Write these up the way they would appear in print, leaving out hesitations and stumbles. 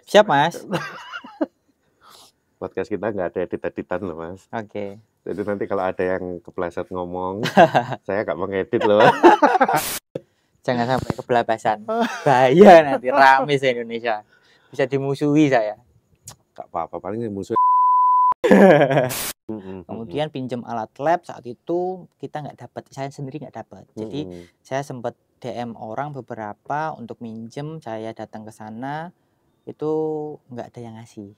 Siap, Mas. Podcast kita nggak ada edit-editan loh, Mas. Oke. Jadi nanti kalau ada yang kepleset ngomong, saya nggak mengedit loh. Jangan sampai kebelabasan. Bahaya nanti rame se-Indonesia. Bisa dimusuhi saya. Nggak apa-apa, paling musuh. Kemudian pinjam alat lab saat itu kita nggak dapat, saya sendiri nggak dapat. Jadi saya sempat DM orang beberapa untuk minjem, saya datang ke sana itu nggak ada yang ngasih.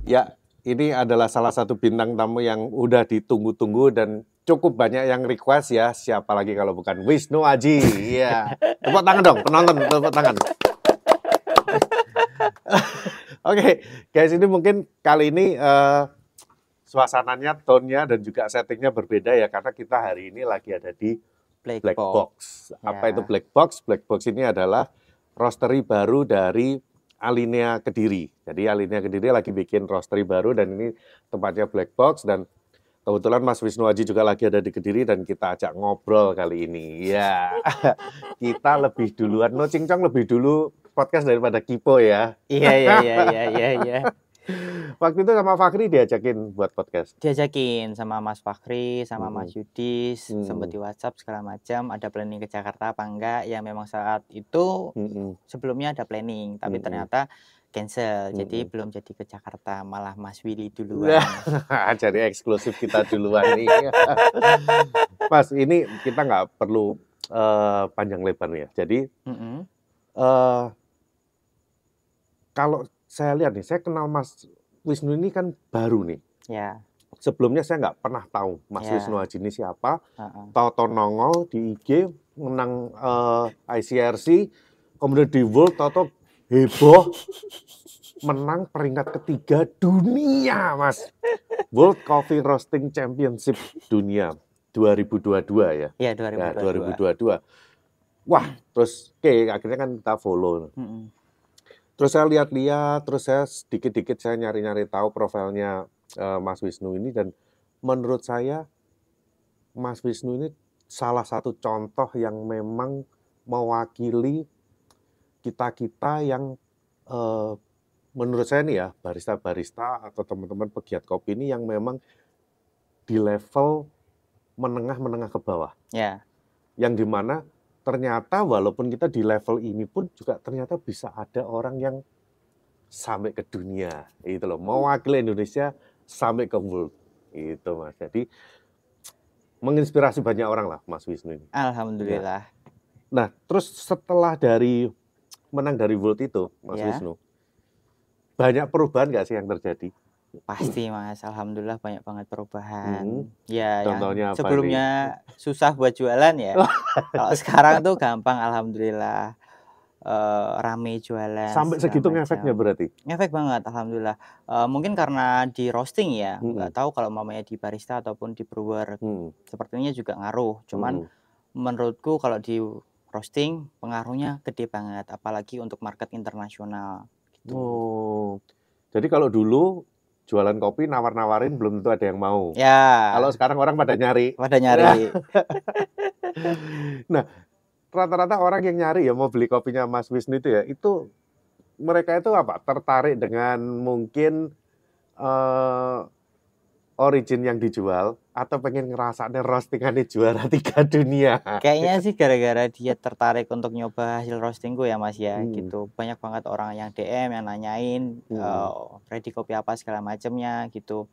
Ya, ini adalah salah satu bintang tamu yang udah ditunggu-tunggu dan cukup banyak yang request ya. Siapa lagi kalau bukan Wisnu Aji. Iya. Tepuk tangan dong, penonton, tepuk tangan. Oke, guys, ini mungkin kali ini suasananya, tone-nya dan juga settingnya berbeda ya, karena kita hari ini lagi ada di Black Box. Apa itu Black Box? Black Box ini adalah roastery baru dari Alinea Kediri. Jadi Alinea Kediri lagi bikin roastery baru dan ini tempatnya Black Box, dan kebetulan Mas Wisnu Aji juga lagi ada di Kediri dan kita ajak ngobrol kali ini. Ya, kita lebih duluan, No Cincong lebih dulu podcast daripada Kipo ya. Iya. Waktu itu sama Fakri diajakin buat podcast. Diajakin sama Mas Fakri, sama Mas Yudis, sempat di WhatsApp segala macam. Ada planning ke Jakarta apa enggak? Ya memang saat itu sebelumnya ada planning, tapi ternyata cancel. Jadi belum jadi ke Jakarta, malah Mas Willy duluan. Jadi eksklusif kita duluan nih. Mas, ini kita nggak perlu panjang lebar ya. Jadi kalau saya lihat nih, saya kenal Mas Wisnu ini kan baru nih. Ya. Sebelumnya saya nggak pernah tahu Mas Wisnu Aji ini siapa. Tahu nongol di IG, menang ICRC, kemudian di World, tahu heboh, menang peringkat ketiga dunia, Mas. World Coffee Roasting Championship dunia 2022 ya. Iya, 2022. Wah, terus akhirnya kan kita follow. Terus saya lihat-lihat, terus saya sedikit-sedikit saya nyari-nyari tahu profilnya Mas Wisnu ini, dan menurut saya Mas Wisnu ini salah satu contoh yang memang mewakili kita-kita yang menurut saya nih ya, barista-barista atau teman-teman pegiat kopi ini yang memang di level menengah ke bawah. Ya. Yang dimana ternyata walaupun kita di level ini pun juga ternyata bisa ada orang yang sampai ke dunia, itu loh, mewakili Indonesia sampai ke world, itu Mas. Jadi menginspirasi banyak orang lah Mas Wisnu ini. Alhamdulillah. Ya. Nah, terus setelah menang dari world itu, Mas Wisnu, banyak perubahan nggak sih yang terjadi? Pasti Mas, alhamdulillah banyak banget perubahan. Ya, contohnya yang sebelumnya susah buat jualan ya. Kalau sekarang tuh gampang, alhamdulillah. Rame jualan. Sampai segitu ngefeknya berarti? Ngefek banget, alhamdulillah. Mungkin karena di roasting ya, nggak tahu kalau mamanya di barista ataupun di brewer. Sepertinya juga ngaruh. Cuman menurutku kalau di roasting pengaruhnya gede banget, apalagi untuk market internasional. Gitu. Oh, jadi kalau dulu jualan kopi nawar-nawarin belum tentu ada yang mau. Ya. Kalau sekarang orang pada nyari. Nah, rata-rata orang yang nyari ya mau beli kopinya Mas Wisnu itu ya, itu mereka itu apa? Tertarik dengan mungkin origin yang dijual atau pengen ngerasain roastingannya juara 3 dunia? Kayaknya sih gara-gara dia tertarik untuk nyoba hasil roastingku ya Mas ya, gitu. Banyak banget orang yang DM, yang nanyain ready kopi apa segala macamnya gitu.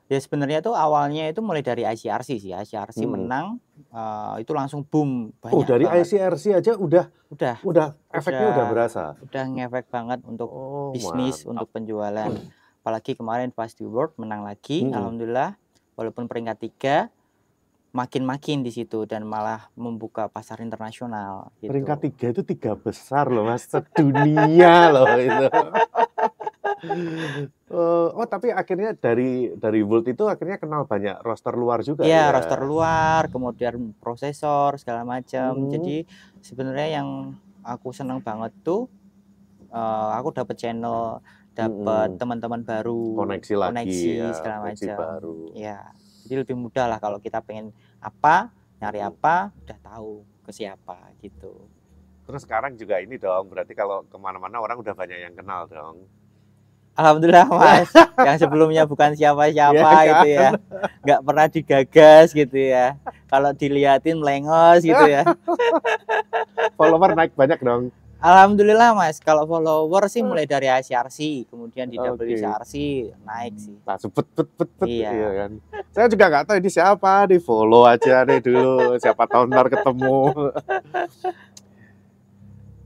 Ya sebenarnya tuh awalnya itu mulai dari ICRC sih. ICRC menang, itu langsung boom. Banyak dari banget. ICRC aja udah efeknya udah berasa. Udah ngefek banget untuk bisnis, untuk penjualan. Apalagi kemarin pas di World menang lagi, alhamdulillah. Walaupun peringkat 3, makin di situ dan malah membuka pasar internasional. Gitu. Peringkat 3 itu 3 besar loh Mas, sedunia loh itu. Tapi akhirnya dari World itu akhirnya kenal banyak roaster luar juga ya? Iya, roaster luar, kemudian prosesor, segala macam. Jadi sebenarnya yang aku senang banget tuh, aku dapat channel, dapat teman-teman baru, koneksi ya, segala macam. Baru. Ya, jadi lebih mudah lah kalau kita pengen apa, nyari apa, udah tahu. ke siapa gitu. Terus sekarang juga ini dong, berarti kalau kemana-mana orang udah banyak yang kenal dong. Alhamdulillah Mas, yang sebelumnya bukan siapa-siapa gitu ya, nggak pernah digagas gitu ya. Kalau diliatin melengos gitu ya. Follower naik banyak dong. Alhamdulillah Mas, kalau follower sih mulai dari ICRC, kemudian di WCRC naik sih. Nah, bet Iya. iya kan. Saya juga nggak tahu ini siapa, di follow aja deh dulu, siapa tahu ntar ketemu.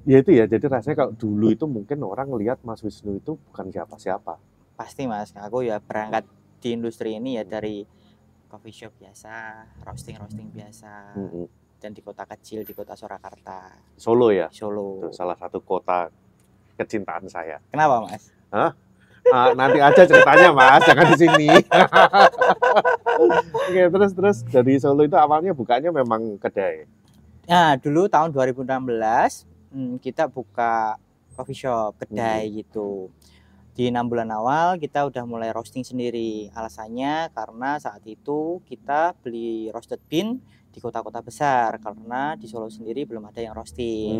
Ya itu ya, jadi rasanya kalau dulu itu mungkin orang lihat Mas Wisnu itu bukan siapa-siapa. Pasti Mas, aku ya berangkat di industri ini ya dari coffee shop biasa, roasting biasa, dan di kota kecil, di kota Surakarta. Solo ya? Solo. Itu salah satu kota kecintaan saya. Kenapa Mas? Hah? Nanti aja ceritanya Mas, jangan di sini. Oke, terus dari Solo itu awalnya bukanya memang kedai. Nah, dulu tahun 2016 kita buka coffee shop, kedai gitu. Di 6 bulan awal kita udah mulai roasting sendiri. Alasannya karena saat itu kita beli roasted bean di kota-kota besar karena di Solo sendiri belum ada yang roasting.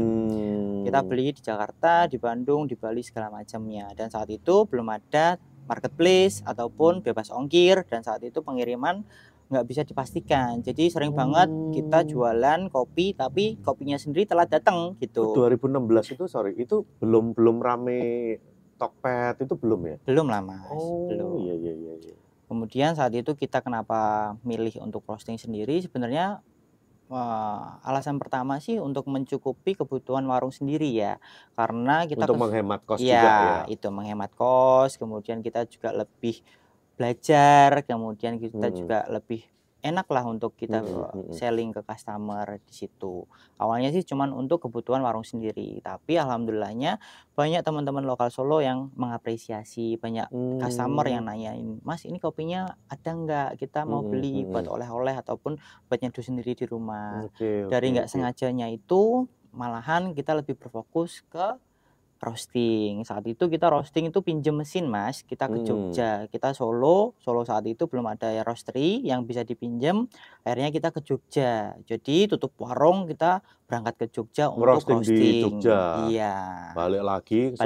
Kita beli di Jakarta, di Bandung, di Bali segala macamnya. Dan saat itu belum ada marketplace ataupun bebas ongkir, dan saat itu pengiriman nggak bisa dipastikan. Jadi sering banget kita jualan kopi tapi kopinya sendiri telat datang gitu. 2016 itu itu belum rame Tokped itu belum ya? Belum lah Mas. Belum. Iya. Kemudian saat itu kita kenapa milih untuk roasting sendiri, sebenarnya alasan pertama sih untuk mencukupi kebutuhan warung sendiri ya, karena kita untuk menghemat kos juga ya. Itu menghemat kos, kemudian kita juga lebih belajar, kemudian kita juga lebih enak lah untuk kita selling ke customer di situ. Awalnya sih cuman untuk kebutuhan warung sendiri, tapi alhamdulillahnya banyak teman-teman lokal Solo yang mengapresiasi, banyak customer yang nanyain, Mas ini kopinya ada nggak, kita mau beli buat oleh-oleh ataupun buat nyeduh sendiri di rumah. Dari nggak sengajanya itu malahan kita lebih berfokus ke roasting. Saat itu kita roasting itu pinjem mesin Mas, kita ke Jogja, kita Solo saat itu belum ada roastery yang bisa dipinjem, akhirnya kita ke Jogja. Jadi tutup warung kita berangkat ke Jogja untuk roasting di Jogja. Iya. Balik lagi ke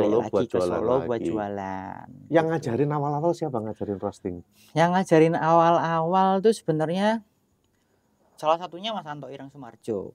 Solo buat jualan. Yang ngajarin awal-awal siapa ngajarin roasting? Yang ngajarin awal-awal tuh sebenarnya salah satunya Mas Anto Ireng Sumarjo.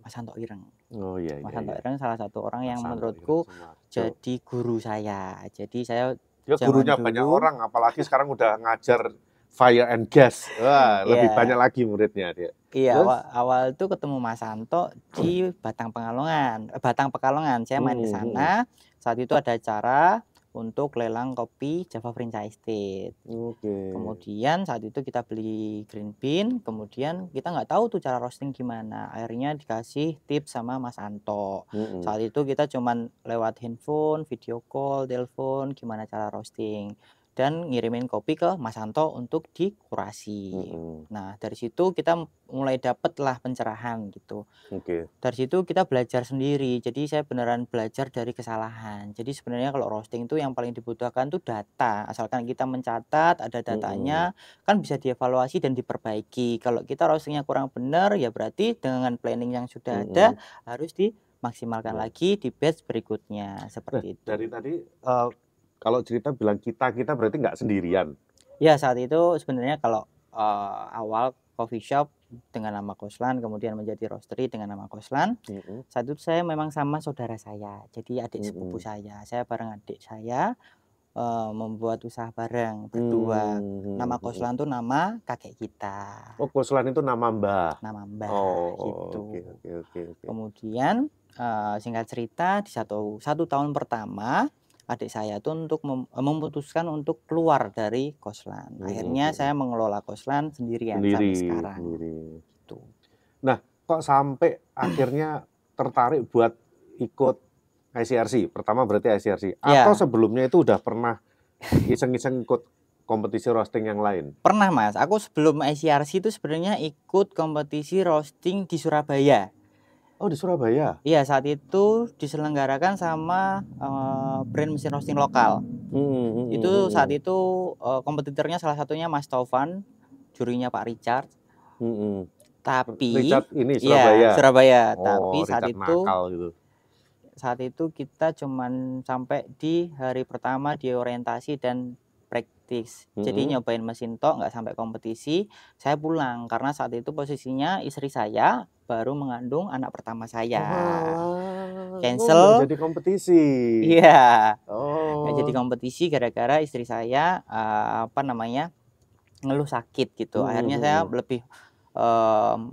Mas Anto Ireng. Oh iya. Mas Anto Ireng salah satu orang yang menurutku jadi guru saya. Jadi saya gurunya banyak orang, apalagi sekarang udah ngajar fire and gas. Wah, lebih banyak lagi muridnya dia. Iya, awal itu ketemu Mas Anto di Batang Pekalongan. Saya main ke sana. Saat itu ada acara untuk lelang kopi Java Franchise Estate. Kemudian saat itu kita beli green bean, kemudian kita nggak tahu tuh cara roasting gimana. Akhirnya dikasih tips sama Mas Anto. Saat itu kita cuman lewat handphone, video call, telepon, gimana cara roasting. Dan ngirimin kopi ke Mas Anto untuk dikurasi. Nah dari situ kita mulai dapet lah pencerahan gitu. Dari situ kita belajar sendiri. Jadi saya beneran belajar dari kesalahan. Jadi sebenarnya kalau roasting itu yang paling dibutuhkan tuh data. Asalkan kita mencatat, ada datanya, kan bisa dievaluasi dan diperbaiki. Kalau kita roastingnya kurang benar, ya berarti dengan planning yang sudah ada harus dimaksimalkan lagi di batch berikutnya. Seperti itu. Dari tadi kalau cerita bilang kita berarti nggak sendirian? Ya saat itu sebenarnya kalau awal coffee shop dengan nama Koslan, kemudian menjadi roastery dengan nama Koslan. Saat itu saya memang sama saudara saya, jadi adik sepupu saya. Saya bareng adik saya membuat usaha bareng berdua. Nama Koslan itu nama kakek kita. Oh, Koslan itu nama Mbah. Nama Mbah gitu. Oke. Kemudian singkat cerita di satu tahun pertama adik saya tuh untuk memutuskan untuk keluar dari Koslan. Akhirnya saya mengelola Koslan sendirian sampai sekarang. Gitu. Nah, kok sampai akhirnya tertarik buat ikut ICRC? Pertama berarti ICRC. Atau sebelumnya itu udah pernah iseng-iseng ikut kompetisi roasting yang lain? Pernah Mas. Aku sebelum ICRC itu sebenarnya ikut kompetisi roasting di Surabaya. Oh di Surabaya? Iya saat itu diselenggarakan sama brand mesin roasting lokal. Itu saat itu kompetitornya salah satunya Mas Taufan, jurinya Pak Richard. Tapi Richard ini Surabaya. Surabaya. Oh, Tapi gitu. Saat itu kita cuman sampai di hari pertama di orientasi dan praktis. Jadi nyobain mesin tok, nggak sampai kompetisi. Saya pulang karena saat itu posisinya istri saya baru mengandung anak pertama saya. Cancel. Jadi kompetisi. Iya. Nggak jadi kompetisi gara-gara istri saya ngeluh sakit gitu. Akhirnya saya lebih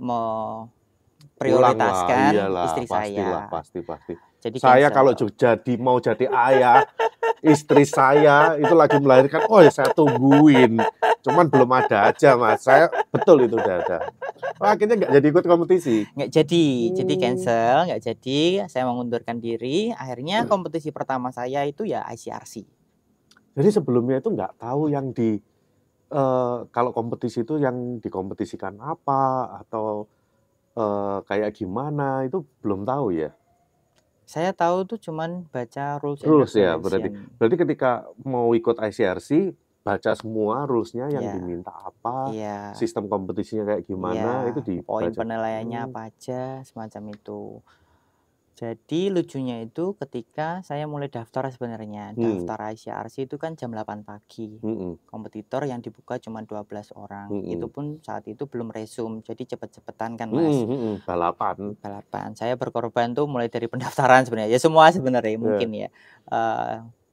memprioritaskan istri saya. Pasti. Jadi saya kalau mau jadi ayah, istri saya itu lagi melahirkan, saya tungguin. Cuman belum ada aja, Mas. Saya betul itu udah ada. Akhirnya nggak jadi ikut kompetisi. Nggak jadi cancel, nggak jadi. Saya mengundurkan diri. Akhirnya kompetisi pertama saya itu ya ICRC. Jadi sebelumnya itu nggak tahu yang kalau kompetisi itu yang dikompetisikan apa atau kayak gimana itu belum tahu ya. Saya tahu tuh cuman baca rules ya, berarti ketika mau ikut ICRC baca semua rules-nya yang diminta apa, sistem kompetisinya kayak gimana, itu dibaca. Poin penilaiannya apa aja, semacam itu. Jadi lucunya itu ketika saya mulai daftar sebenarnya, daftar ICRC itu kan jam 8 pagi. Kompetitor yang dibuka cuma 12 orang. Itu pun saat itu belum resume, jadi cepet-cepetan kan, Mas. Balapan. Saya berkorban tuh mulai dari pendaftaran sebenarnya. Ya semua sebenarnya mungkin ya.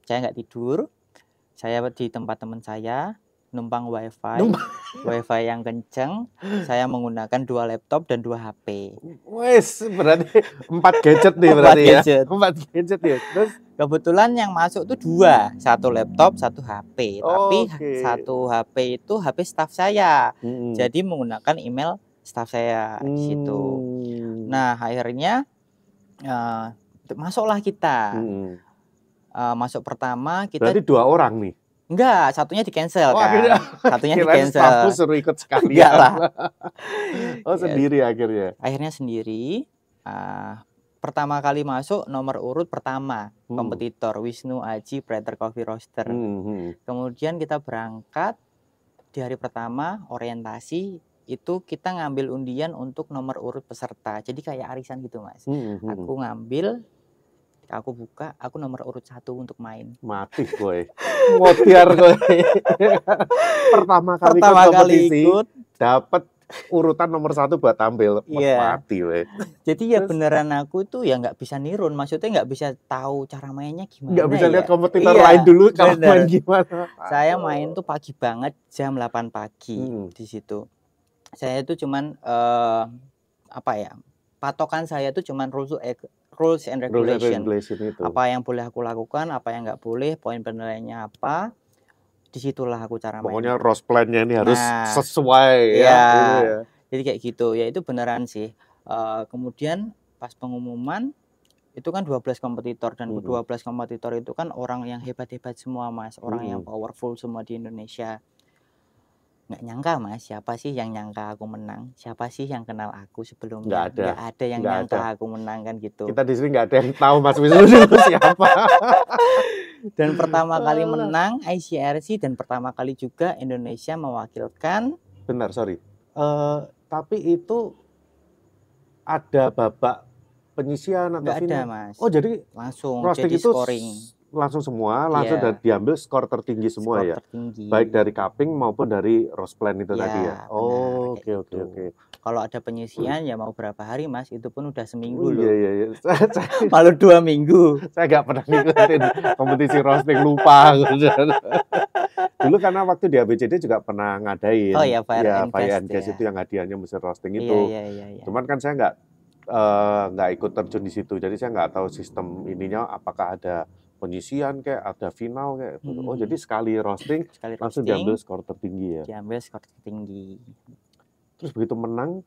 Saya nggak tidur. Saya di tempat teman saya numpang wifi yang kenceng. Saya menggunakan 2 laptop dan 2 HP. Wes, berarti 4 gadget nih berarti ya. 4 gadget ya. Terus kebetulan yang masuk tuh 2, 1 laptop, 1 HP. Tapi 1 HP itu HP staff saya. Jadi menggunakan email staff saya di situ. Nah, akhirnya masuklah kita. Masuk pertama kita. Berarti 2 orang nih. Enggak, satunya di-cancel kan. Satunya di-cancel. Aku suruh ikut sekali. Enggak lah. Sendiri akhirnya. Akhirnya sendiri. Pertama kali masuk nomor urut pertama kompetitor Wisnu Aji Breeder Coffee Roaster. Kemudian kita berangkat di hari pertama orientasi itu kita ngambil undian untuk nomor urut peserta. Jadi kayak arisan gitu, Mas. Aku ngambil, aku buka, aku nomor urut 1 untuk main. Mati gue. Motiar gue. Pertama kali ikut dapat urutan nomor 1 buat tampil. Mati gue. Jadi ya beneran aku tuh ya nggak bisa nirun. Maksudnya nggak bisa tahu cara mainnya gimana. Nggak bisa lihat kompetitor lain dulu kalau main gimana. Saya main tuh pagi banget, jam 8 pagi di situ. Saya itu cuman patokan saya tuh cuman rules and regulation itu. Apa yang boleh aku lakukan, apa yang nggak boleh, poin penilaiannya apa, disitulah aku cara main. Pokoknya rose plan-nya ini harus sesuai ya. Jadi kayak gitu, ya itu beneran sih. Kemudian pas pengumuman itu kan 12 kompetitor dan 12 kompetitor itu kan orang yang hebat-hebat semua, Mas, orang yang powerful semua di Indonesia. Nggak nyangka, Mas, siapa sih yang nyangka aku menang? Siapa sih yang kenal aku sebelumnya? Nggak ada yang nyangka aku menang kan gitu. Kita di sini nggak ada yang tahu Mas Wisnu itu siapa. Dan pertama kali menang ICRC dan pertama kali juga Indonesia mewakilkan. Benar, sorry. Tapi itu ada babak penyisian atau nggak ada, Mas. Oh, jadi langsung jadi itu scoring. Langsung semua, langsung diambil skor tertinggi semua ya. Baik dari cupping maupun dari rose plan itu tadi ya. Oh, oke. Kalau ada penyisian ya mau berapa hari, Mas, itu pun udah seminggu loh. Iya. Malu 2 minggu. Saya nggak pernah ngikutin kompetisi roasting, lupa. Dulu karena waktu di ABCD juga pernah ngadain. Oh ya, Fire and Cast itu yang hadiahnya mesin roasting itu. Iya. Cuman kan saya nggak ikut terjun di situ, jadi saya nggak tahu sistem ininya apakah ada penyisian kayak ada final kayak oh jadi sekali roasting langsung diambil skor tertinggi ya. Diambil skor tertinggi. Terus begitu menang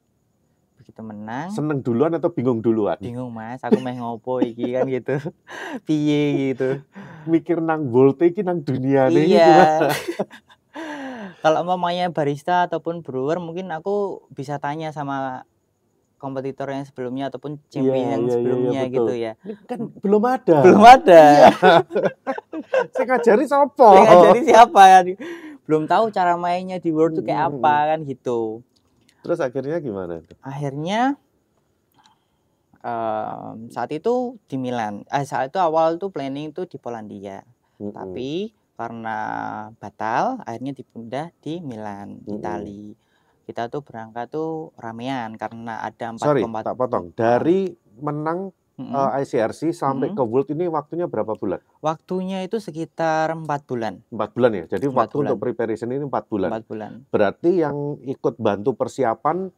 seneng duluan atau bingung duluan? Bingung, Mas, aku meh ngopo iki kan gitu. Piye gitu. Mikir nang Volte iki nang dunia nih. Iya. Kalau mamanya barista ataupun brewer mungkin aku bisa tanya sama kompetitor yang sebelumnya ataupun champion yang sebelumnya gitu ya. Ini kan belum ada. Iya. Saya ngajari siapa? Belum tahu cara mainnya di World itu kayak apa kan gitu. Terus akhirnya gimana tuh? Akhirnya saat itu di Milan. Saat itu awal tuh planning tuh di Polandia. Tapi karena batal, akhirnya dipindah di Milan, Itali. Kita tuh berangkat tuh ramean karena ada 4 Sorry, tak potong. Dari menang ICRC sampai ke World ini waktunya berapa bulan? Waktunya itu sekitar 4 bulan. 4 bulan ya. Jadi 4 waktu bulan. untuk preparation ini 4 bulan. 4 bulan. Berarti yang ikut bantu persiapan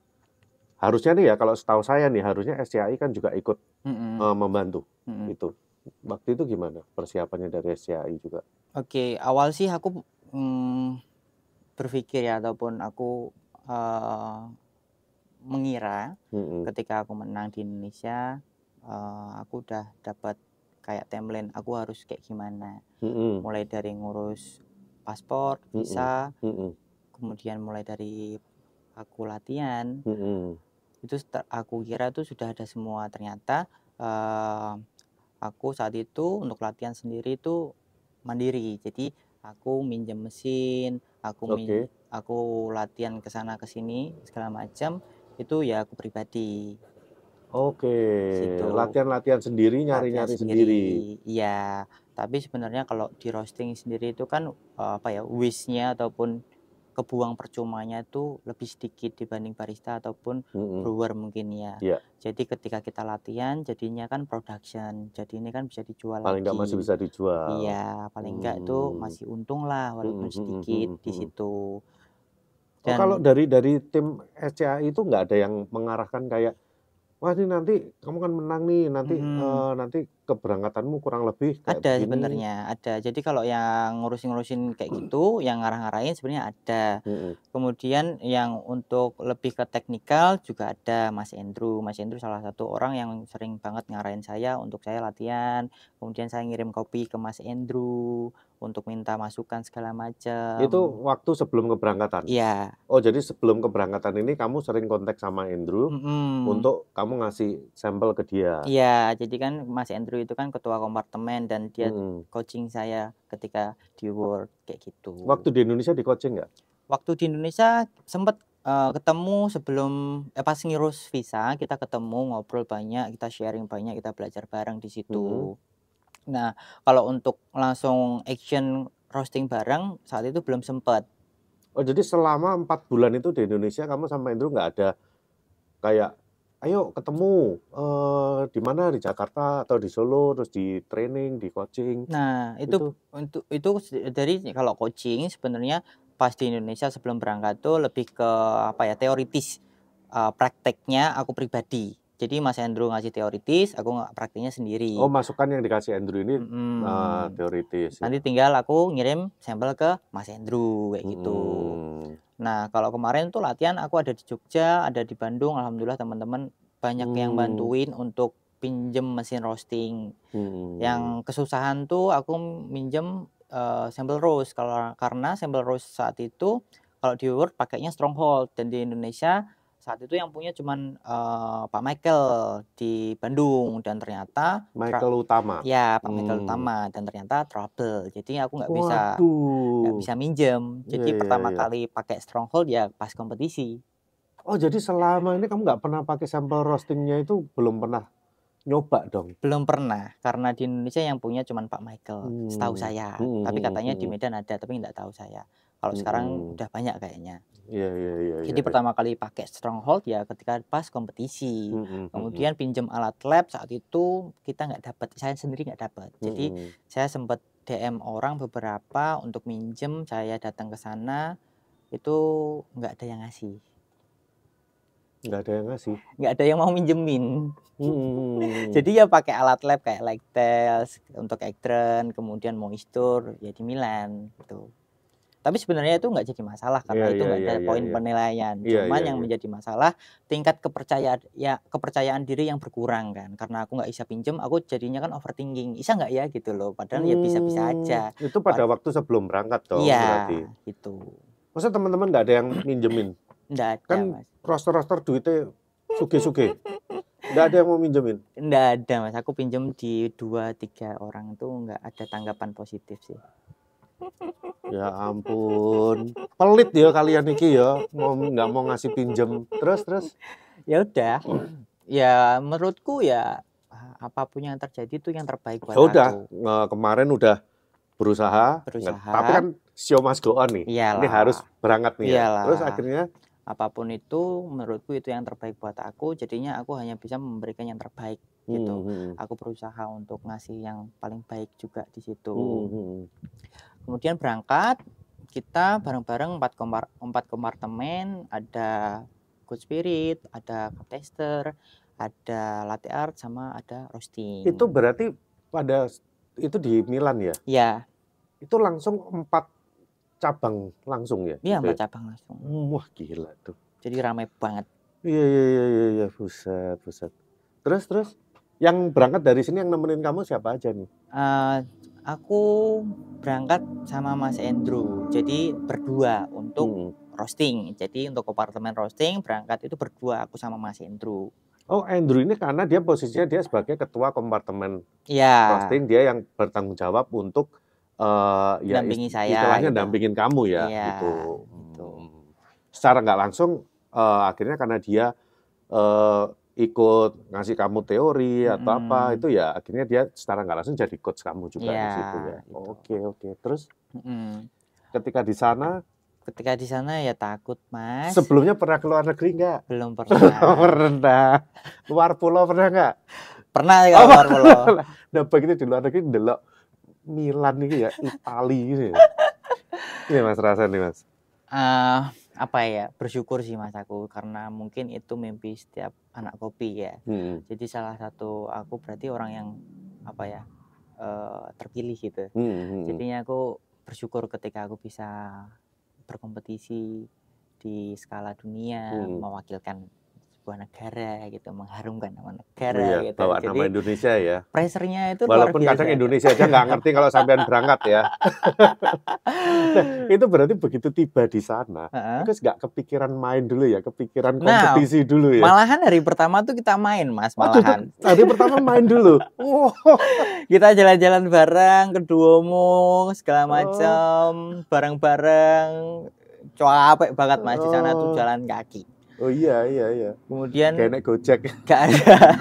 harusnya nih ya, kalau setahu saya nih harusnya SCAI kan juga ikut membantu. Itu. Waktu itu gimana persiapannya dari SCAI juga? Oke, awal sih aku berpikir ya, ataupun aku mengira ketika aku menang di Indonesia, aku udah dapat kayak timeline aku harus kayak gimana. Mulai dari ngurus paspor, visa, kemudian mulai dari aku latihan, itu aku kira itu sudah ada semua. Ternyata aku saat itu untuk latihan sendiri itu mandiri. Jadi aku minjem mesin, aku latihan ke sana ke sini segala macam, itu ya aku pribadi. Situ. Latihan-latihan sendiri, nyari-nyari sendiri. Iya, tapi sebenarnya kalau di roasting sendiri itu kan waste-nya ataupun kebuang percumanya itu lebih sedikit dibanding barista ataupun brewer mungkin ya. Jadi ketika kita latihan jadinya kan production. Jadi ini kan bisa dijual paling lagi. Paling nggak masih bisa dijual. Iya, paling nggak itu masih untung lah walaupun sedikit di situ. Dan kalau dari tim SCAI itu nggak ada yang mengarahkan kayak, wah ini nanti kamu kan menang nih, nanti keberangkatanmu kurang lebih kayak ada begini. Sebenarnya ada. Jadi kalau yang ngurusin kayak gitu, yang ngarah-ngarahin sebenarnya ada. Kemudian yang untuk lebih ke teknikal juga ada Mas Andrew. Mas Andrew salah satu orang yang sering banget ngarahin saya untuk saya latihan. Kemudian saya ngirim kopi ke Mas Andrew untuk minta masukan segala macam. Itu waktu sebelum keberangkatan? Iya. Oh, jadi sebelum keberangkatan ini kamu sering kontak sama Andrew untuk kamu ngasih sampel ke dia? Iya, jadi kan Mas Andrew itu kan ketua kompartemen dan dia coaching saya ketika di World kayak gitu. Waktu di Indonesia di coaching nggak? Waktu di Indonesia sempat ketemu sebelum pas ngurus visa, kita ketemu, ngobrol banyak, kita sharing banyak, kita belajar bareng di situ. Nah, kalau untuk langsung action roasting bareng saat itu belum sempat. Oh, jadi selama 4 bulan itu di Indonesia kamu sama Andrew nggak ada kayak, ayo ketemu di mana, di Jakarta atau di Solo, terus di training, di coaching? Nah, itu dari kalau coaching sebenarnya pas di Indonesia sebelum berangkat tuh lebih ke teoritis, prakteknya aku pribadi. Jadi Mas Andrew ngasih teoritis, aku prakteknya sendiri. Oh, masukan yang dikasih Andrew ini teoritis. Nanti tinggal aku ngirim sampel ke Mas Andrew kayak gitu. Nah, kalau kemarin tuh latihan aku ada di Jogja, ada di Bandung, alhamdulillah teman-teman banyak yang bantuin untuk pinjem mesin roasting. Yang kesusahan tuh aku minjem sampel roast karena sampel roast saat itu kalau di World pakainya Stronghold dan di Indonesia saat itu yang punya cuman Pak Michael di Bandung dan ternyata Michael Utama. Ya, Pak Michael Utama dan ternyata trouble. Jadi aku nggak bisa minjem. Jadi pertama kali pakai Stronghold ya pas kompetisi. Oh, jadi selama ini kamu nggak pernah pakai sampel roastingnya itu belum pernah nyoba dong? Belum pernah, karena di Indonesia yang punya cuma Pak Michael, setahu saya. Tapi katanya di Medan ada, tapi nggak tahu saya. Kalau sekarang udah banyak kayaknya. Iya. Jadi pertama kali pakai Stronghold ya ketika pas kompetisi. Kemudian pinjem alat lab saat itu kita nggak dapat, saya sendiri nggak dapat. Jadi saya sempat DM orang beberapa untuk minjem, saya datang ke sana itu nggak ada yang ngasih. Nggak ada yang ngasih? Nggak ada yang mau minjemin. Jadi ya pakai alat lab kayak Lactels untuk Actren, kemudian Moisture ya di Milan gitu. Tapi sebenarnya itu nggak jadi masalah karena itu nggak ada poin penilaian. Cuman yang menjadi masalah tingkat kepercayaan diri yang berkurang kan. Karena aku nggak bisa pinjem, aku jadinya kan overthinking. Bisa nggak ya gitu loh. Padahal ya bisa-bisa aja. Itu pada waktu sebelum berangkat dong berarti. Iya, gitu. Masa teman-teman nggak ada yang minjemin? Nggak ada, kan Mas. Roster duitnya suge-suge. Nggak ada yang mau minjemin? Nggak ada, Mas. Aku pinjem di 2-3 orang tuh nggak ada tanggapan positif sih. Ya ampun, pelit ya kalian iki ya, nggak mau ngasih pinjem. Terus. Ya udah, ya menurutku ya apapun yang terjadi itu yang terbaik buat udah, aku. kemarin udah berusaha, tapi kan show must go on nih. Iyalah, ini harus berangkat nih ya. iyalah. Terus akhirnya apapun itu menurutku itu yang terbaik buat aku, jadinya aku hanya bisa memberikan yang terbaik gitu. Aku berusaha untuk ngasih yang paling baik juga di situ. Kemudian berangkat, kita bareng-bareng 4 kompartemen, ada Good Spirit, ada cup tester, ada latte art, sama ada roasting. Itu berarti itu di Milan ya? Iya. Itu langsung 4 cabang langsung ya? Iya, 4 cabang langsung. Wah gila tuh. Jadi ramai banget. Iya, buset. Terus, yang berangkat dari sini yang nemenin kamu siapa aja nih? Aku berangkat sama Mas Andrew, jadi berdua untuk roasting. Jadi untuk kompartemen roasting berangkat itu berdua, aku sama Mas Andrew. Oh, Andrew ini karena dia posisinya dia sebagai ketua kompartemen roasting, dia yang bertanggung jawab untuk dampingi saya, istilahnya gitu. dampingin kamu ya, gitu. Secara nggak langsung akhirnya karena dia ikut ngasih kamu teori atau apa itu ya, akhirnya dia secara nggak langsung jadi coach kamu juga di situ ya. Gitu. Oke. Terus ketika di sana ya takut, Mas. Sebelumnya pernah ke luar negeri nggak? Belum pernah. Pernah. Luar pulau pernah nggak? Pernah ya luar pulau. Nah begitu di luar negeri delok Milan ini ya, Itali ini. Ini Mas rasa nih Mas. Apa ya, bersyukur sih Mas aku, karena mungkin itu mimpi setiap anak kopi ya. Jadi salah satu aku berarti orang yang apa ya, terpilih gitu. Jadinya aku bersyukur ketika aku bisa berkompetisi di skala dunia, mewakilkan sebuah negara gitu, mengharumkan nama negara gitu. Bawa nama Indonesia ya. Pressure-nya itu walaupun luar biasa. Kadang Indonesia aja nggak ngerti kalau sampean berangkat ya. Nah, itu berarti begitu tiba di sana, terus nggak kepikiran main dulu ya, kepikiran kompetisi dulu ya. Malahan hari pertama tuh kita main Mas, malahan. Hari pertama main dulu. Kita jalan-jalan bareng ke Duomo segala macam, bareng-bareng. Capek banget Mas di sana tuh jalan kaki. Oh iya. Kemudian kayak naik Gojek. Gak ada.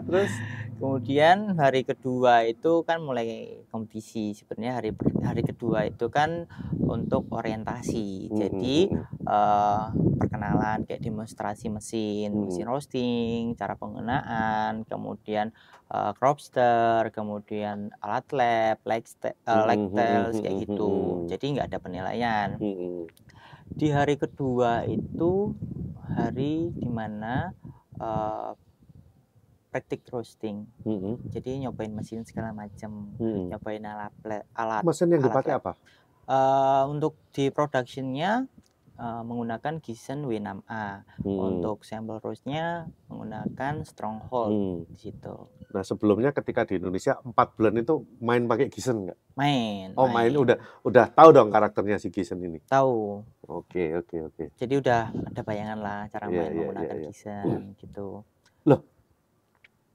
Terus kemudian hari kedua itu kan mulai kompetisi. Sebenarnya hari kedua itu kan untuk orientasi. Jadi perkenalan kayak demonstrasi mesin roasting, cara penggunaan, kemudian cropster, kemudian alat lab, leg tails kayak gitu. Jadi nggak ada penilaian. Di hari kedua itu hari dimana praktik roasting. Jadi nyobain mesin segala macam, nyobain alat. Mesin yang dipakai apa? Untuk di productionnya menggunakan Giesen W6A. Untuk sampel roastnya menggunakan Stronghold di situ. Nah sebelumnya ketika di Indonesia 4 bulan itu main pakai Giesen nggak? Main. Main udah tahu dong karakternya si Giesen ini. Tahu. Oke. Jadi udah ada bayangan lah cara main menggunakan Giesen gitu. Loh,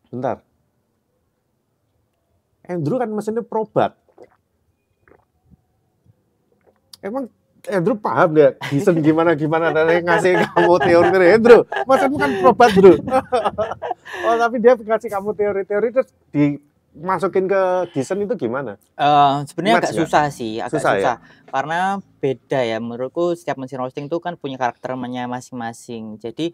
bentar. Andrew kan mesinnya Probat. Emang Andrew paham nggak Giesen gimana ngasih kamu teori Andrew? Mesinmu kan Probat bro. Tapi dia ngasih kamu teori terus dimasukin ke Giesen itu gimana? Sebenarnya agak susah sih, susah. Ya? Karena beda ya. Menurutku setiap mesin roasting itu kan punya karakternya masing-masing. Jadi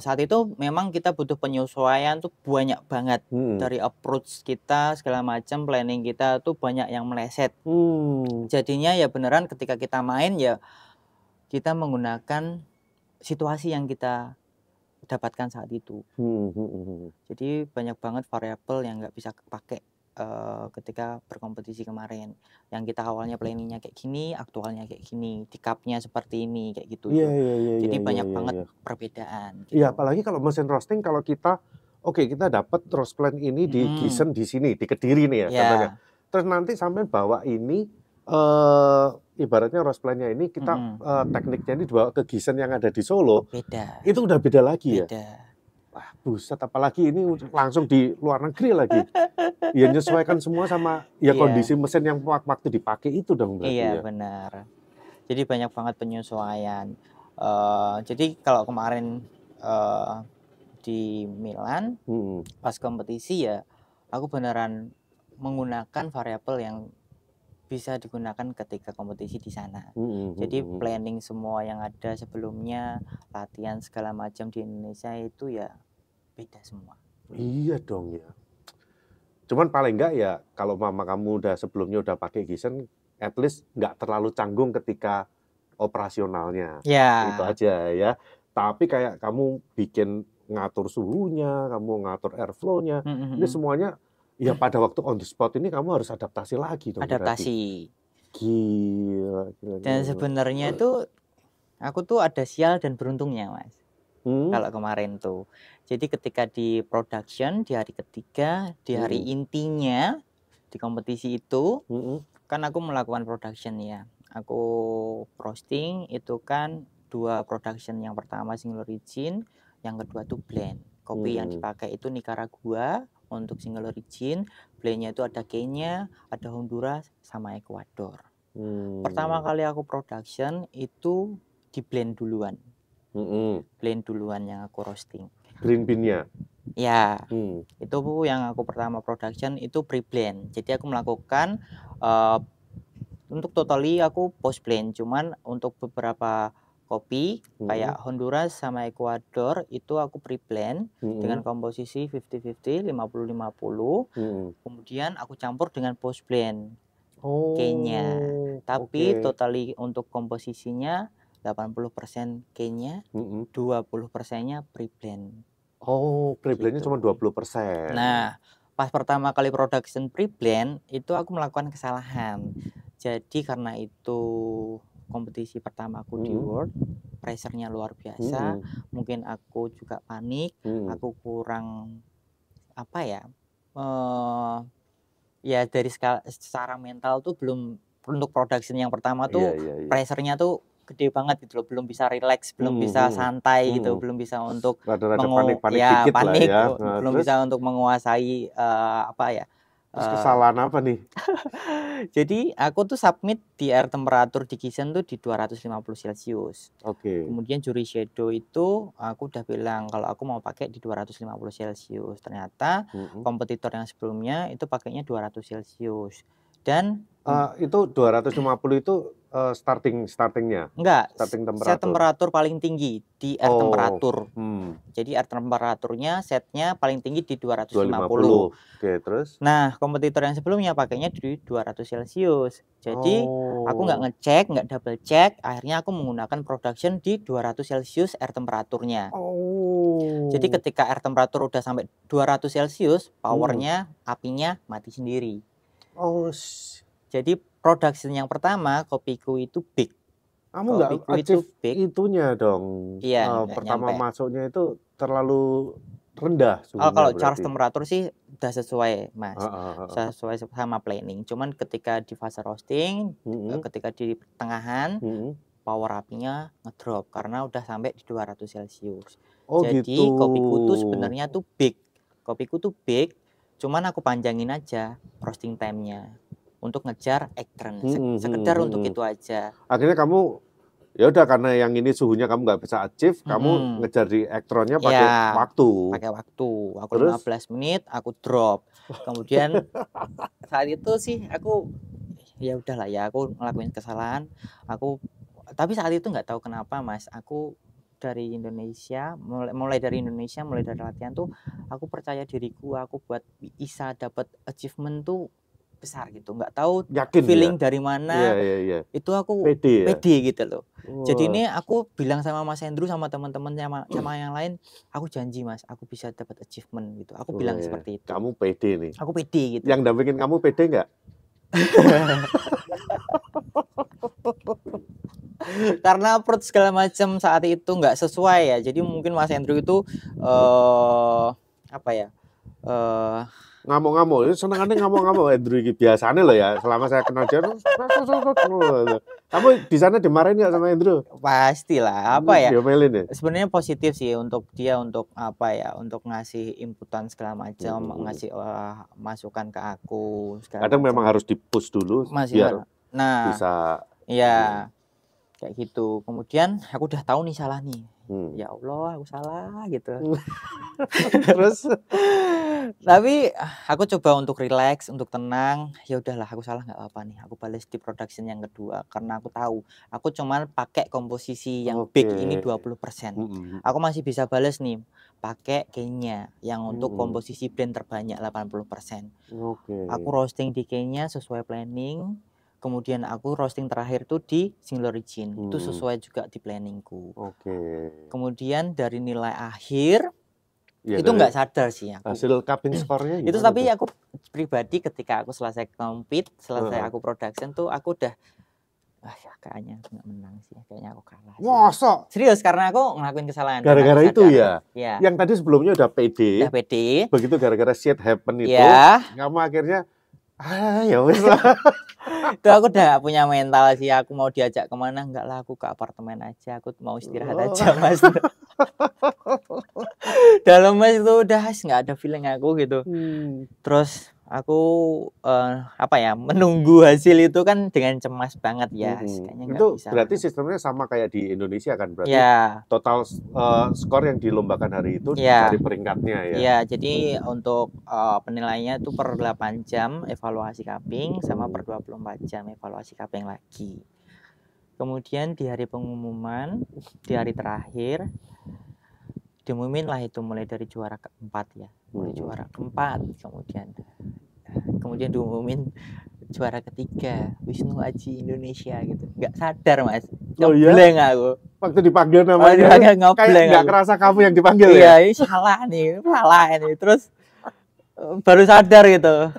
saat itu memang kita butuh penyesuaian tuh banyak banget. Dari approach kita segala macam, planning kita tuh banyak yang meleset. Jadinya ya beneran ketika kita main ya kita menggunakan situasi yang kita dapatkan saat itu. Jadi banyak banget variabel yang nggak bisa kepake ketika berkompetisi kemarin. Yang kita awalnya planningnya kayak gini, aktualnya kayak gini, di cupnya seperti ini kayak gitu. Jadi banyak banget perbedaan. Iya, apalagi kalau mesin roasting kalau kita kita dapat roast plan ini di Giesen di sini di Kediri nih ya contohnya. Terus nanti sampai bawa ini ibaratnya roast plan-nya ini kita tekniknya ini dibawa ke Giesen yang ada di Solo. Beda. Itu udah beda lagi ya. Wah, buset, apalagi ini langsung di luar negeri lagi. Ya menyesuaikan semua sama ya kondisi mesin yang waktu dipakai itu dong berarti Iya, ya. benar. Jadi banyak banget penyesuaian. Jadi kalau kemarin di Milan pas kompetisi ya, aku beneran menggunakan variabel yang bisa digunakan ketika kompetisi di sana. Jadi planning semua yang ada sebelumnya, latihan segala macam di Indonesia itu ya beda semua. Iya dong ya. Cuman paling enggak ya kalau mama kamu udah sebelumnya udah pakai Gisen, at least nggak terlalu canggung ketika operasionalnya. Ya. Itu aja ya. Tapi kayak kamu bikin ngatur suhunya, kamu ngatur airflow-nya, ini semuanya ya pada waktu on the spot ini kamu harus adaptasi lagi dong. Adaptasi. Gila. Dan sebenarnya itu aku tuh ada sial dan beruntungnya, Mas. Kalau kemarin tuh. Jadi ketika di production di hari ketiga, di hari intinya di kompetisi itu, kan aku melakukan production ya. Aku roasting itu kan 2 production, yang pertama single origin, yang kedua tuh blend. Kopi yang dipakai itu Nicaragua untuk single origin, blendnya itu ada Kenya, ada Honduras, sama Ekuador. Pertama kali aku production itu di blend duluan. Blend duluan yang aku roasting. Green bean-nya? Ya, itu yang aku pertama production itu pre-blend. Jadi aku melakukan untuk totally aku post blend, cuman untuk beberapa kopi kayak Honduras sama Ekuador itu aku pre-blend dengan komposisi 50-50, 50-50. Kemudian aku campur dengan post blend Kenya. Tapi totally untuk komposisinya 80% Kenya, 20%-nya pre-blend. Oh, pre-blendnya cuma 20%. Nah, pas pertama kali production pre-blend itu aku melakukan kesalahan. Jadi karena itu kompetisi pertamaku di World, pressure-nya luar biasa, mungkin aku juga panik, aku kurang apa ya, ya dari secara mental tuh belum, untuk production yang pertama tuh pressure-nya tuh gede banget gitu loh, belum bisa relax, belum bisa santai gitu, belum bisa untuk panik dikit panik, lah ya. belum bisa untuk menguasai apa ya. Terus kesalahan apa nih? Jadi aku tuh submit di air temperatur di Gisen tuh di 250 Celcius. Kemudian juri shadow itu aku udah bilang kalau aku mau pakai di 250 Celcius. Ternyata kompetitor yang sebelumnya itu pakainya 200 Celcius. Dan itu 250 itu startingnya? Enggak, starting set temperatur paling tinggi di air temperatur. Jadi air temperaturnya setnya paling tinggi di 250. Oke, terus? Nah, kompetitor yang sebelumnya pakainya di 200 Celcius. Jadi aku nggak ngecek, nggak double check, akhirnya aku menggunakan production di 200 Celcius air temperaturnya. Jadi ketika air temperatur udah sampai 200 Celcius, powernya, apinya mati sendiri. Jadi production yang pertama kopiku itu big. Kamu nggak achieve itunya dong. Iya, pertama masuknya itu terlalu rendah. Kalau charge temperatur sih udah sesuai, Mas. Sesuai sama planning. Cuman ketika di fase roasting, ketika di pertengahan, power apinya ngedrop karena udah sampai di 200 Celcius. Jadi kopiku tuh sebenarnya tuh big. Kopiku tuh big, cuman aku panjangin aja roasting time-nya untuk ngejar Ektren, sekedar untuk itu aja. Akhirnya kamu ya udah, karena yang ini suhunya kamu nggak bisa achieve, kamu ngejar di Ektronnya pakai waktu. Aku terus? 15 menit aku drop. Kemudian saat itu sih aku ya udahlah ya, aku ngelakuin kesalahan. Tapi saat itu nggak tahu kenapa, Mas. Aku dari Indonesia, mulai dari Indonesia, mulai dari latihan tuh aku percaya diriku, aku buat bisa dapat achievement tuh besar gitu, nggak tahu yakin feeling ya? dari mana, itu aku pede gitu loh. Jadi ini aku bilang sama Mas Hendru, sama teman-teman, sama yang lain, aku janji Mas, aku bisa dapat achievement gitu. Aku bilang seperti itu. Kamu pede nih? Aku pede gitu. Yang dampingin kamu pede nggak? Karena approach segala macam saat itu nggak sesuai ya. Jadi mungkin Mas Hendru itu apa ya? Ngamuk-ngamuk, senengannya ngamuk-ngamuk Andrew ini biasanya loh ya, selama saya kenal dia Kamu di sana dimarahin nggak sama Andrew? Pastilah, apa ya? Diomelin ya? Sebenarnya positif sih untuk dia, untuk apa ya? Untuk ngasih inputan segala macam, ngasih masukan ke aku segala Kadang macam. memang harus di-push dulu biar bisa ya kayak gitu. Kemudian aku udah tahu nih salah nih. Ya Allah, aku salah gitu. Terus tapi aku coba untuk relax, untuk tenang. Ya udahlah, aku salah nggak apa-apa nih. Aku balas di production yang kedua karena aku tahu aku cuman pakai komposisi yang big ini 20%. Aku masih bisa balas nih pakai Kenya yang untuk komposisi blend terbanyak 80%. Aku roasting di Kenya sesuai planning. Kemudian aku roasting terakhir tuh di single origin. Itu sesuai juga di planningku. Kemudian dari nilai akhir itu nggak sadar sih aku. Hasil cupping score-nya itu tapi aku pribadi ketika aku selesai compete, selesai aku production tuh aku udah ya kayaknya nggak menang sih, kayaknya aku kalah. Masa? Serius, karena aku ngelakuin kesalahan. Gara-gara itu ya? Ya. Yang tadi sebelumnya udah pede. Begitu gara-gara shit happen itu, kamu akhirnya ya wes lah. Itu aku udah punya mental sih, aku mau diajak kemana enggak lah, aku ke apartemen aja, aku mau istirahat aja Mas. Dalam Mas itu udah nggak ada feeling aku gitu. Terus aku menunggu hasil itu kan dengan cemas banget ya. Kayaknya itu bisa. Berarti sistemnya sama kayak di Indonesia kan, berarti total skor yang dilombakan hari itu dari peringkatnya ya. Iya, jadi untuk penilaiannya itu per 8 jam evaluasi cupping sama per 24 jam evaluasi cupping lagi. Kemudian di hari pengumuman, di hari terakhir diumumin lah itu mulai dari juara keempat ya. Mulai juara keempat, kemudian diumumin juara ketiga Wisnu Aji Indonesia gitu. Nggak sadar Mas. Ngebleng aku. Waktu dipanggil namanya kayak nggak kerasa kamu yang dipanggil ya? Iya, ini salah nih. Terus baru sadar gitu.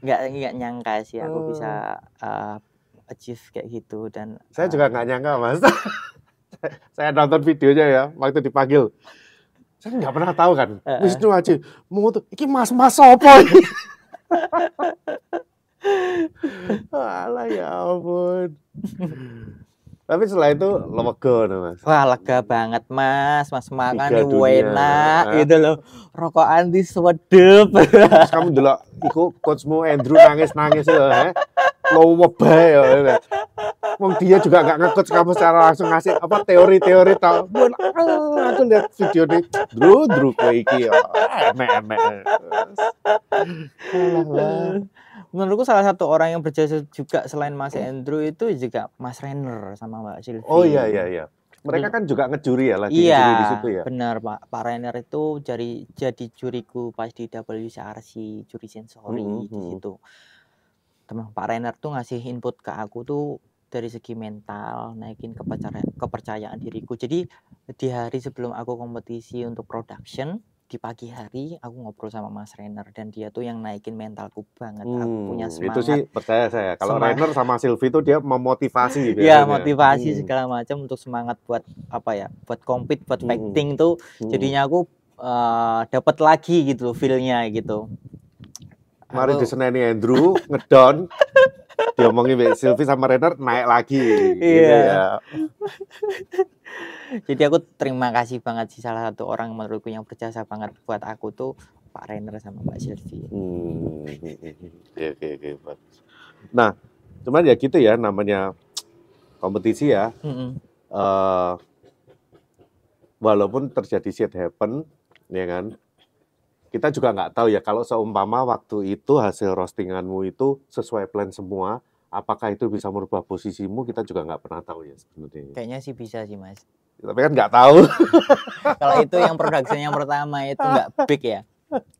Nggak nyangka sih aku bisa achieve kayak gitu. Dan saya juga nggak nyangka Mas. Saya nonton videonya ya waktu dipanggil. Saya nggak pernah tahu kan. Wisnu Aji mau tuh, ini mas sopo ini. Alah ya ampun. Tapi setelah itu lega Mas. Wah, lega banget Mas. Mas makan nih enak gitu loh. Rokokan diswedep. Terus kamu dulu iku coachmu Andrew nangis-nangis ya. Lo webah ya. Wong dia juga nggak nge-coach kamu secara langsung ngasih teori-teori tau. Aku lihat video nih, Drew kowe iki ya. Emek. Menurutku salah satu orang yang berjasa juga selain Mas Andrew itu juga Mas Renner sama Mbak Sylvie. Oh iya. Mereka kan juga ngejuri ya lagi ngejuri di situ ya. Benar Pak Renner itu jadi juriku pas di WCRC juri sensori di situ. Teman Pak Renner tuh ngasih input ke aku tuh dari segi mental, naikin kepercayaan diriku. Jadi di hari sebelum aku kompetisi untuk production, di pagi hari aku ngobrol sama Mas Renner dan dia tuh yang naikin mentalku banget. Aku punya semangat. Itu sih percaya saya. Kalau Renner sama Sylvie itu dia memotivasi. Iya, motivasi segala macam untuk semangat buat buat compete, buat fighting tuh. Jadinya aku dapat lagi gitu feel-nya gitu. Kemarin diseneni Andrew ngedon. Diomongin Sylvie sama Renner naik lagi. Iya. Ya. Jadi aku terima kasih banget sih, salah satu orang menurutku yang berjasa banget buat aku tuh Pak Renner sama Mbak Sylvie. Oke. Nah, cuman ya gitu ya namanya kompetisi ya. Walaupun terjadi shit happen, ya kan. Kita juga nggak tahu ya kalau seumpama waktu itu hasil roastinganmu itu sesuai plan semua, apakah itu bisa merubah posisimu, kita juga nggak pernah tahu ya sebenarnya. Kayaknya sih bisa sih Mas. Tapi kan nggak tahu. Kalau itu yang production yang pertama itu nggak big ya.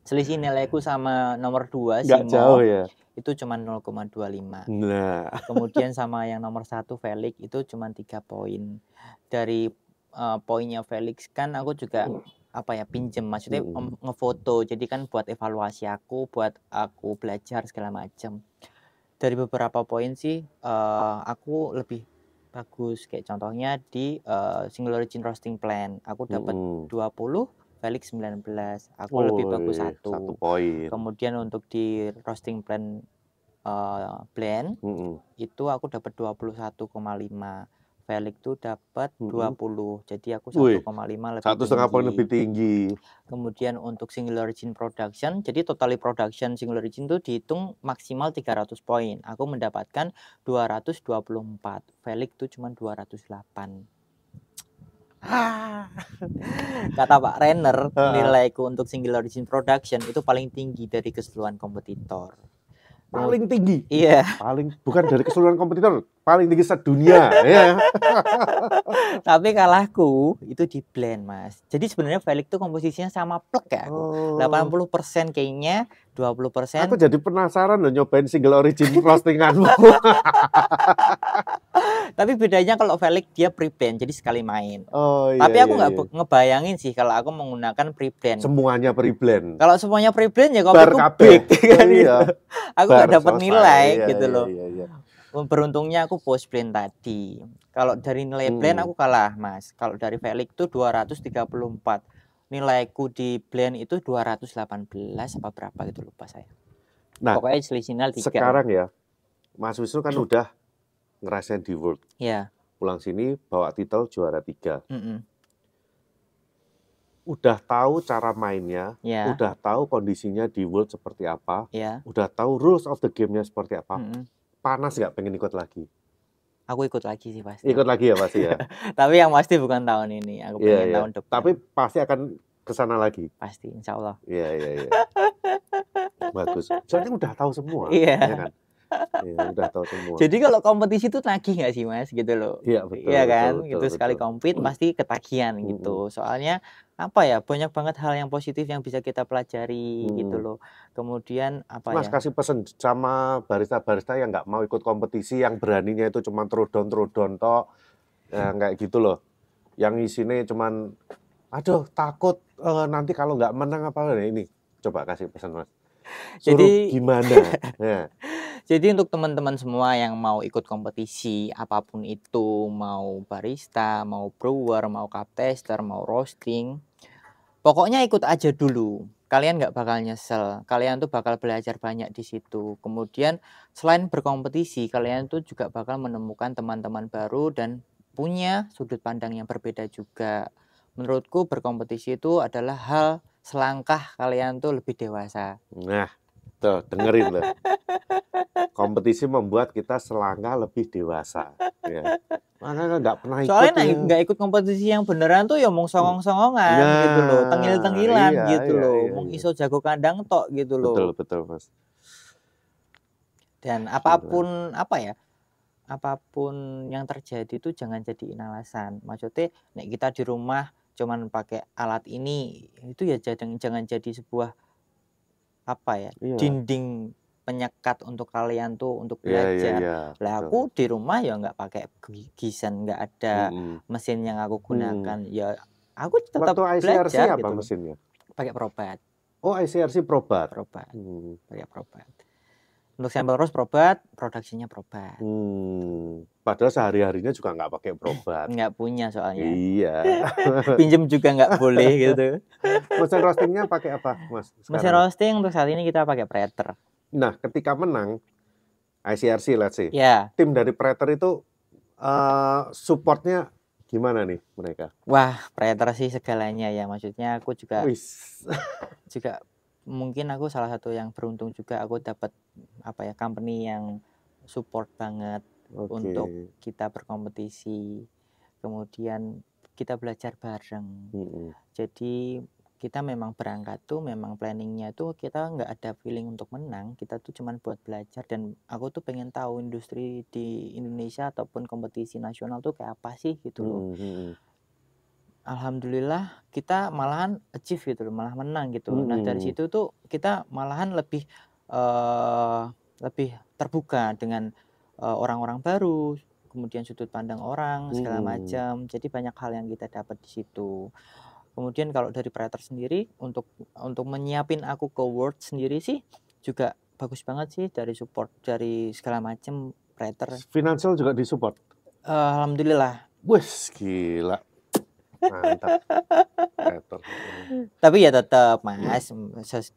Selisih nilaiku sama nomor 2 nggak jauh ya. Itu cuma 0,25. Nah. Kemudian sama yang nomor 1 Felix itu cuma 3 poin. Dari poinnya Felix kan aku juga pinjem, maksudnya ngefoto, jadi kan buat evaluasi aku, buat aku belajar segala macam. Dari beberapa poin sih aku lebih bagus, kayak contohnya di single origin roasting plan aku dapat 20, Felix 19, aku lebih bagus 1 poin. Kemudian untuk di roasting plan blend itu aku dapat 21,5. Felix tuh dapat 20. Jadi aku 1,5 lebih 1,5 poin lebih tinggi. Kemudian untuk single origin production, jadi totally production single origin itu dihitung maksimal 300 poin. Aku mendapatkan 224. Felix tuh cuma 208. Kata Pak Renner, nilaiku untuk single origin production itu paling tinggi dari keseluruhan kompetitor. Paling tinggi? Iya. Bukan dari keseluruhan kompetitor, paling tinggi sedunia. Ya. Tapi kalahku itu di blend, Mas. Jadi sebenarnya Felix itu komposisinya sama plek ya aku. 80% kayaknya, 20%. Aku jadi penasaran loh nyobain single origin roastinganmu. Tapi bedanya kalau Felix dia pre-blend, jadi sekali main. Iya, tapi aku nggak ngebayangin sih kalau aku menggunakan pre-blend. Semuanya pre-blend. Kalau semuanya pre-blend ya kopiku big kan gitu. Aku nggak dapat nilai gitu loh. Beruntungnya aku post blend tadi. Kalau dari nilai blend aku kalah, Mas. Kalau dari Felix itu 234. Nilaiku di blend itu 218 apa berapa gitu lupa saya. Nah, pokoknya selisih 3. Sekarang ya, Mas Wisnu kan udah ngerasain di World. Iya. Pulang sini bawa titel juara 3. Udah tahu cara mainnya, udah tahu kondisinya di World seperti apa, udah tahu rules of the game-nya seperti apa. Panas nggak pengen ikut lagi? Aku ikut lagi sih pasti. Ikut lagi ya pasti ya. Tapi yang pasti bukan tahun ini. Aku pengen tahun depan. Tapi pasti akan kesana lagi. Pasti, insya Allah. Iya. Bagus. Soalnya udah tahu semua. Iya. Ya kan? Ya, udah tahu semua. Jadi kalau kompetisi itu nagih nggak sih, Mas, gitu loh? Iya betul. Iya kan, betul, gitu sekali compete pasti ketagihan gitu. Soalnya apa ya, banyak banget hal yang positif yang bisa kita pelajari gitu loh. Kemudian apa Mas, kasih pesan sama barista-barista yang nggak mau ikut kompetisi, yang beraninya itu cuma trodon tok, kayak gitu loh. Yang isinya cuman, aduh takut nanti kalau nggak menang apa ini. Coba kasih pesan, Mas. Jadi gimana? Ya. Jadi untuk teman-teman semua yang mau ikut kompetisi apapun itu, mau barista, mau brewer, mau cup tester, mau roasting, pokoknya ikut aja dulu. Kalian nggak bakal nyesel. Kalian tuh bakal belajar banyak di situ. Kemudian selain berkompetisi, kalian tuh juga bakal menemukan teman-teman baru dan punya sudut pandang yang berbeda juga. Menurutku berkompetisi itu adalah hal selangkah kalian tuh lebih dewasa. Nah, tuh dengerin loh. Kompetisi membuat kita selangkah lebih dewasa. Ya. Makanya nggak pernah ikut. Soalnya nggak ikut kompetisi yang beneran tuh ya mau songong-songongan gitu loh, tengil-tengilan gitu loh, mau iso jago kandang tok gitu loh. Betul Mas. Dan apapun apapun yang terjadi itu jangan jadiin alasan. Maksudnya nek kita di rumah cuman pakai alat ini itu ya jangan jadi sebuah dinding penyekat untuk kalian tuh untuk belajar. Lah aku di rumah ya nggak pakai gizen, nggak ada mesin yang aku gunakan. Ya aku tetap belajar ICRC apa gitu. Mesinnya? Pakai Probat. Oh, ICRC Probat. Pakai Probat. Untuk sampel roast Probat, produksinya Probat. Padahal sehari-harinya juga nggak pakai Probat. Nggak punya soalnya. Iya. Pinjem juga nggak boleh gitu. Mesin roastingnya pakai apa, Mas? Mesin roasting untuk saat ini kita pakai Prater. Nah, ketika menang ICRC, let's say, tim dari Prater itu supportnya gimana nih mereka? Wah, Prater sih segalanya ya. Maksudnya aku juga mungkin aku salah satu yang beruntung juga aku dapat company yang support banget untuk kita berkompetisi. Kemudian kita belajar bareng. Jadi kita memang berangkat tuh memang planningnya tuh kita nggak ada feeling untuk menang, kita tuh cuman buat belajar. Dan aku tuh pengen tahu industri di Indonesia ataupun kompetisi nasional tuh kayak apa sih gitu loh. Alhamdulillah kita malahan achieve gitu loh, malah menang gitu. Nah dari situ tuh kita malahan lebih terbuka dengan orang-orang baru, kemudian sudut pandang orang segala macam. Jadi banyak hal yang kita dapat di situ. Kemudian kalau dari Prater sendiri untuk menyiapin aku ke World sendiri sih juga bagus banget sih, dari support dari segala macam Prater. Financial juga disupport. Alhamdulillah. Wes gila. Mantap. Kreator. Tapi ya tetap Mas,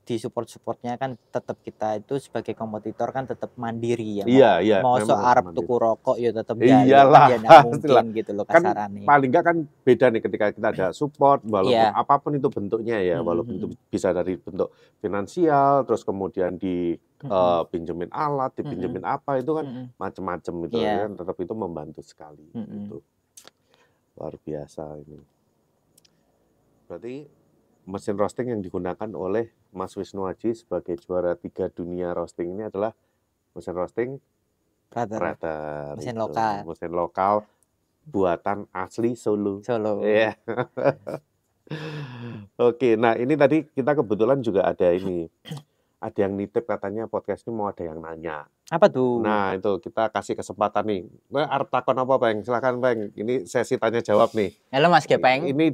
di support-supportnya kan tetap kita itu sebagai kompetitor kan tetap mandiri ya. Iya, Mau memang harus arep mandiri. tuku rokok ya tetap jaluk kan Iyalah, ya nggak pastilah. mungkin gitu loh Kan kasarannya. paling nggak kan beda nih ketika kita ada support, walaupun Iya. apapun itu bentuknya ya, walaupun itu bisa dari bentuk finansial, terus kemudian pinjemin alat, dipinjemin apa, itu kan macam-macam gitu Iya. kan, tetap itu membantu sekali. Gitu. Luar biasa ini. Berarti mesin roasting yang digunakan oleh Mas Wisnu Aji sebagai juara 3 dunia roasting ini adalah mesin roasting Prater. Mesin itu. lokal. Mesin lokal buatan asli Solo. Solo. Iya. Oke, nah ini tadi kita kebetulan juga ada ini. Ada yang nitip katanya podcast ini mau ada yang nanya. Apa tuh? Nah, itu kita kasih kesempatan nih. Arep takon apa, Bang? Silakan, Bang. Ini sesi tanya jawab nih. Halo Mas Gepeng. Ini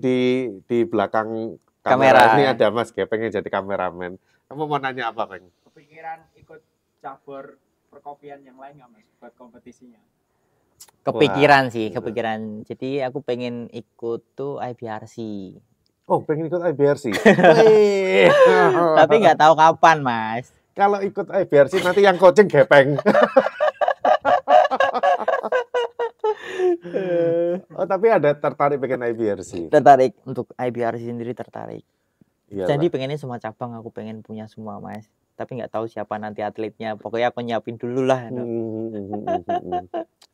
di belakang kamera ini ada Mas Gepeng yang jadi kameramen. Kamu mau nanya apa, Bang? Kepikiran ikut cabur perkopian yang lain nggak Mas buat kompetisinya? Kepikiran sih, kepikiran. Jadi aku pengen ikut tuh IBRC. Oh, pengen ikut IBRC. Tapi nggak tahu kapan, Mas. Kalau ikut IBRC nanti yang coaching Gepeng. Oh, tapi ada tertarik pengen IBRC. Tertarik untuk IBRC sendiri tertarik. Iyalah. Jadi pengennya semua cabang aku pengen punya semua, Mas. Tapi nggak tahu siapa nanti atletnya. Pokoknya aku nyiapin dulu lah.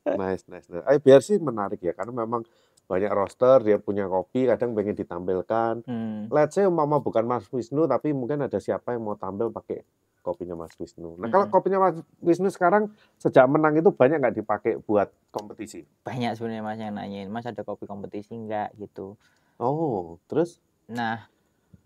Nice. IBRC menarik ya karena memang banyak roster, dia punya kopi, kadang pengen ditampilkan. Let's say umpama bukan Mas Wisnu, tapi mungkin ada siapa yang mau tampil pakai kopinya Mas Wisnu. Nah, kalau kopinya Mas Wisnu sekarang sejak menang itu banyak nggak dipakai buat kompetisi? Banyak sebenarnya Mas yang nanyain, Mas ada kopi kompetisi nggak gitu. Oh, terus? Nah,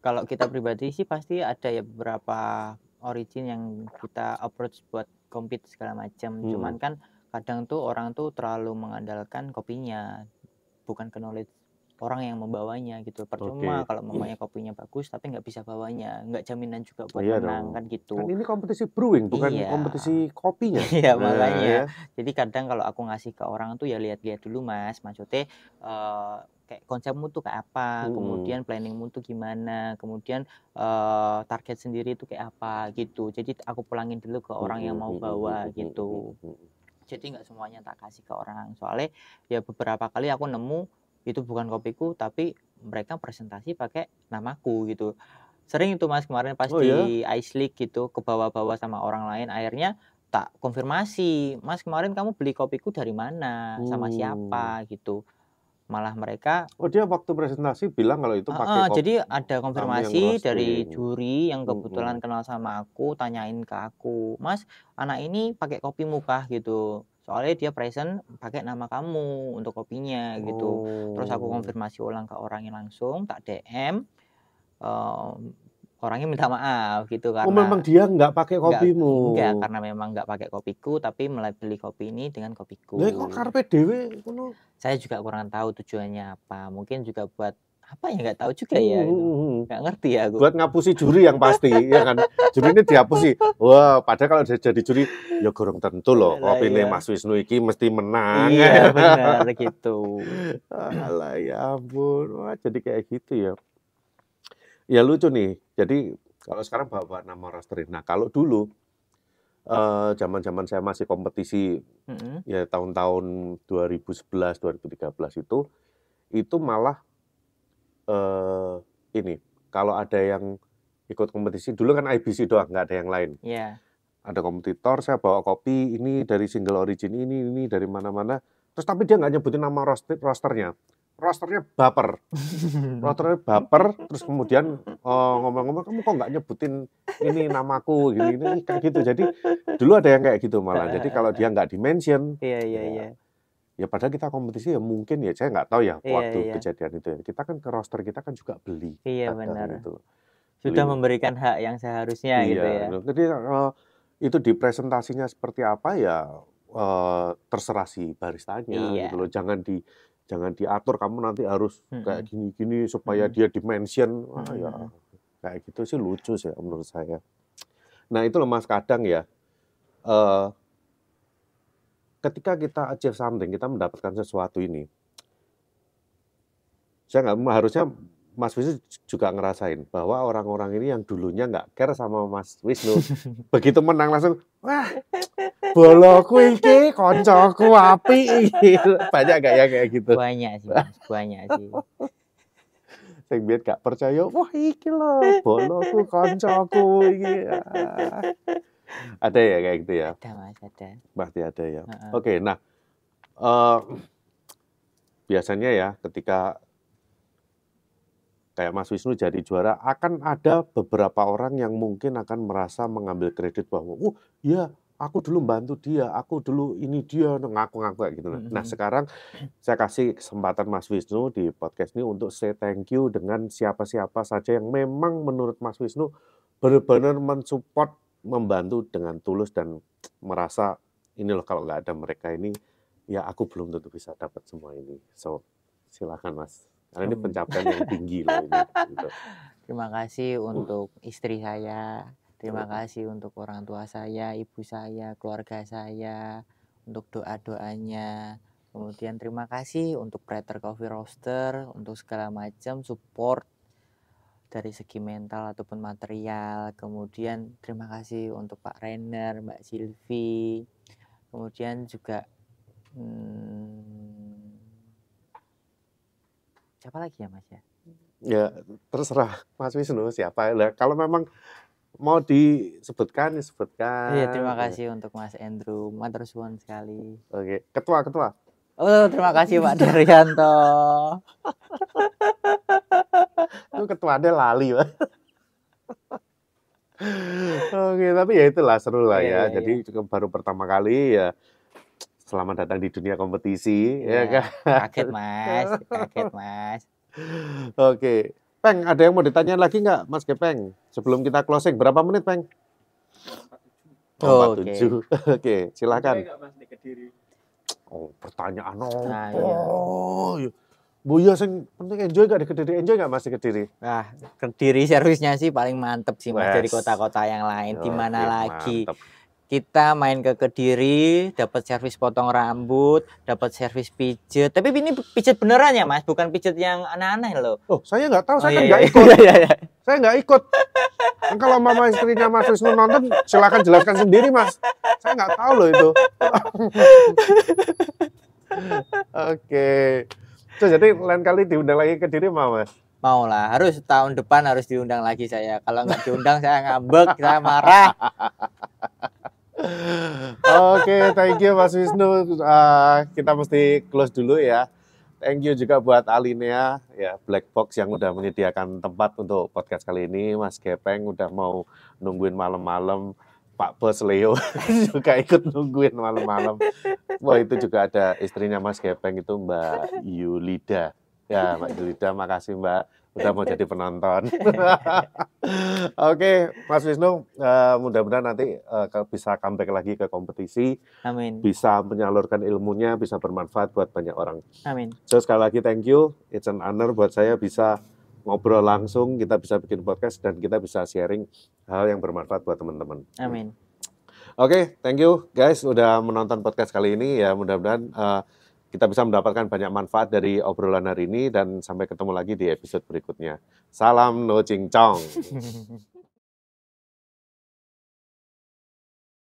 kalau kita pribadi sih pasti ada ya beberapa origin yang kita approach buat compete segala macam. Cuman kan kadang tuh orang tuh terlalu mengandalkan kopinya, bukan ke knowledge orang yang membawanya gitu. Percuma kalau mamanya kopinya bagus tapi nggak bisa bawanya, nggak jaminan juga buat menang kan gitu. Kan ini kompetisi brewing bukan kompetisi kopinya. Iya makanya. Jadi kadang kalau aku ngasih ke orang tuh ya lihat-lihat dulu Mas, maksudnya kayak konsepmu tuh kayak apa, kemudian planningmu tuh gimana, kemudian target sendiri tuh kayak apa gitu. Jadi aku pulangin dulu ke orang yang mau bawa gitu. Jadi nggak semuanya tak kasih ke orang. Soalnya ya beberapa kali aku nemu itu bukan kopiku tapi mereka presentasi pakai namaku gitu. Sering itu Mas kemarin pas di Ice League gitu ke bawah-bawah sama orang lain, akhirnya tak konfirmasi, Mas kemarin kamu beli kopiku dari mana, sama siapa gitu. Malah mereka dia waktu presentasi bilang kalau itu pakai kopi. Jadi ada konfirmasi dari juri yang kebetulan kenal sama aku, tanyain ke aku, Mas anak ini pakai kopi kah gitu. Soalnya dia present pakai nama kamu untuk kopinya gitu. Terus aku konfirmasi ulang ke orangnya langsung, tak DM. Orangnya minta maaf gitu karena memang dia nggak pakai kopimu. Enggak, karena memang nggak pakai kopiku tapi beli kopi ini dengan kopiku. Lah kok karepe dhewe ngono? Saya juga kurang tahu tujuannya apa. Mungkin juga buat apa ya nggak tahu juga ya. Nggak ngerti ya aku. Buat ngapusi juri yang pasti ya kan. Juri ini dihapusi. Wah, padahal kalau jadi juri ya gorong tentu loh. Kopine Mas Wisnu iki mesti menang. Iya benar gitu. Alah ya ampun. Wah, jadi kayak gitu ya. Ya lucu nih. Jadi kalau sekarang bawa nama rosterin. Nah kalau dulu zaman-zaman saya masih kompetisi ya tahun-tahun 2011, 2013 itu malah ini kalau ada yang ikut kompetisi dulu kan IBC doang nggak ada yang lain. Iya. Ada kompetitor saya bawa kopi ini dari single origin ini dari mana-mana. Terus tapi dia nggak nyebutin nama rosternya. Rosternya baper, terus kemudian ngomong-ngomong kamu kok nggak nyebutin ini namaku gini kayak gitu. Jadi dulu ada yang kayak gitu malah. Jadi kalau dia nggak di-mention, iya. Ya padahal kita kompetisi ya mungkin ya saya nggak tahu ya waktu kejadian itu. Kita kan ke roster kita kan juga beli. Iya benar. Itu. Sudah memberikan hak yang seharusnya gitu ya. Jadi itu di presentasinya seperti apa ya terserah si baristanya gitu loh. Jangan diatur kamu nanti harus kayak gini-gini supaya dia di-mention. Ya kayak gitu sih lucu sih menurut saya. Nah itu loh Mas kadang ya ketika kita achieve something, kita mendapatkan sesuatu ini Saya nggak harusnya Mas Wisnu juga ngerasain bahwa orang-orang ini yang dulunya nggak care sama Mas Wisnu, begitu menang langsung, wah, boloku iki koncoku apik iki. Banyak nggak ya kayak gitu? Banyak sih, Mas. Banyak sih. Sing biyen gak percaya, wah iki lho boloku koncoku iki. Ada ya kayak gitu ya? Ada, Mas, ada. Pasti ada ya. Oke, nah biasanya ya ketika kayak Mas Wisnu jadi juara, akan ada beberapa orang yang mungkin akan merasa mengambil kredit bahwa, ya aku dulu bantu dia, aku dulu ini dia, ngaku-ngaku kayak gitu. Nah sekarang saya kasih kesempatan Mas Wisnu di podcast ini untuk say thank you dengan siapa-siapa saja yang memang menurut Mas Wisnu benar-benar mensupport, membantu dengan tulus dan merasa ini loh kalau nggak ada mereka ini, ya aku belum tentu bisa dapat semua ini. So silakan Mas. Karena ini pencapaian yang tinggi loh ini. Gitu. Terima kasih untuk istri saya, terima kasih untuk orang tua saya, ibu saya, keluarga saya, untuk doa-doanya. Kemudian terima kasih untuk Preter Coffee Roaster, untuk segala macam support dari segi mental ataupun material. Kemudian terima kasih untuk Pak Renner, Mbak Silvi. Kemudian juga siapa lagi ya Mas ya? Ya terserah Mas Wisnu siapa. Nah, kalau memang mau disebutkan, disebutkan. Iya, terima kasih untuk Mas Andrew, matur suwun sekali. Oke, ketua. Oh, terima kasih Pak Daryanto. Itu ketuanya lali, Pak. Oke, tapi ya itulah seru lah ya. Jadi baru pertama kali ya. Selamat datang di dunia kompetisi, ya kan? Kaget Mas. Oke, Peng, ada yang mau ditanya lagi nggak, Mas Gepeng? Sebelum kita closing, berapa menit, Peng? 47. Oke, silakan. Oh, pertanyaan Bu ya sing penting enjoy gak di Kediri? Enjoy gak Mas di Kediri? Nah, Kediri servisnya sih paling mantep sih Mas dari kota-kota yang lain. Di mana lagi? Mantep. Kita main ke Kediri, dapat servis potong rambut, dapat servis pijet. Tapi ini pijet beneran ya Mas, bukan pijet yang aneh-aneh loh. Oh, saya nggak tahu, saya kan nggak ikut. Saya nggak ikut. Kalau mama istrinya Mas Wisnu nonton, silakan jelaskan sendiri Mas. Saya nggak tahu loh itu. Oke. So, jadi lain kali diundang lagi ke Kediri mau Mas? Mau lah, harus tahun depan harus diundang lagi saya. Kalau nggak diundang saya ngambek, saya marah. Oke, thank you Mas Wisnu. Kita mesti close dulu ya. Thank you juga buat Alinea, ya Black Box yang udah menyediakan tempat untuk podcast kali ini. Mas Gepeng udah mau nungguin malam-malam. Pak Bos Leo juga ikut nungguin malam-malam. Wah, itu juga ada istrinya Mas Gepeng itu Mbak Yulida. Ya, Mbak Yulida, makasih Mbak udah mau jadi penonton. Oke, Mas Wisnu, mudah-mudahan nanti bisa comeback lagi ke kompetisi. Amin. Bisa menyalurkan ilmunya, bisa bermanfaat buat banyak orang. Amin. So, sekali lagi thank you. It's an honor buat saya bisa ngobrol langsung, kita bisa bikin podcast, dan kita bisa sharing hal yang bermanfaat buat teman-teman. Amin. Oke, thank you guys udah menonton podcast kali ini. Ya, mudah-mudahan kita bisa mendapatkan banyak manfaat dari obrolan hari ini, dan sampai ketemu lagi di episode berikutnya. Salam no cincong.